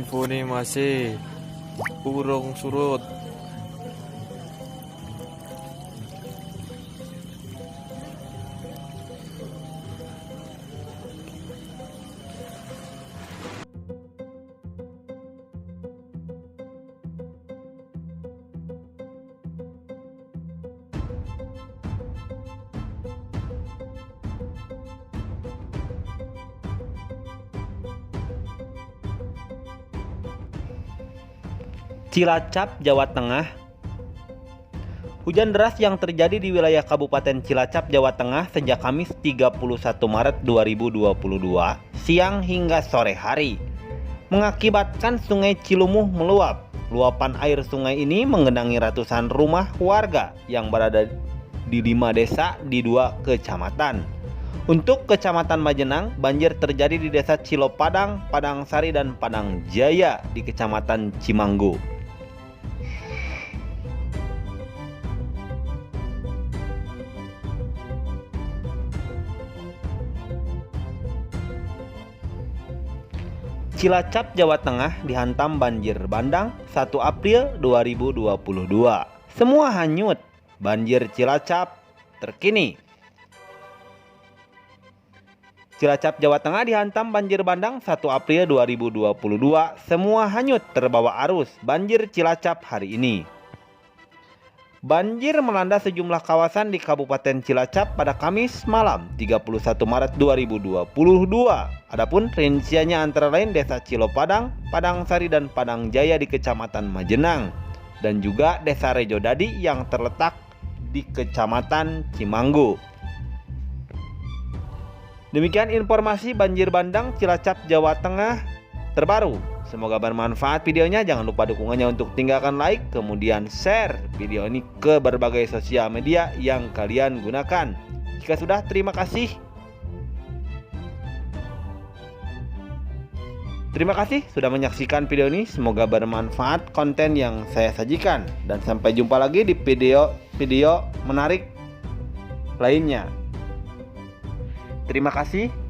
info nih masih urung surut. Cilacap, Jawa Tengah. Hujan deras yang terjadi di wilayah Kabupaten Cilacap, Jawa Tengah sejak Kamis 31 Maret 2022 siang hingga sore hari mengakibatkan Sungai Cilumuh meluap. Luapan air sungai ini menggenangi ratusan rumah warga yang berada di 5 desa di 2 kecamatan. Untuk Kecamatan Majenang, banjir terjadi di Desa Cilopadang, Padang Sari, dan Padang Jaya di Kecamatan Cimanggu. Cilacap, Jawa Tengah dihantam banjir bandang 1 April 2022. Semua hanyut. Banjir Cilacap terkini. Cilacap, Jawa Tengah dihantam banjir bandang 1 April 2022. Semua hanyut terbawa arus banjir Cilacap hari ini. Banjir melanda sejumlah kawasan di Kabupaten Cilacap pada Kamis malam 31 Maret 2022. Adapun rinciannya antara lain Desa Cilopadang, Padang Sari, dan Padang Jaya di Kecamatan Majenang, dan juga Desa Rejodadi yang terletak di Kecamatan Cimanggu. Demikian informasi banjir bandang Cilacap, Jawa Tengah terbaru. Semoga bermanfaat videonya. Jangan lupa dukungannya untuk tinggalkan like, kemudian share video ini ke berbagai sosial media yang kalian gunakan. Jika sudah, terima kasih. Terima kasih sudah menyaksikan video ini. Semoga bermanfaat konten yang saya sajikan. Dan sampai jumpa lagi di video menarik lainnya. Terima kasih.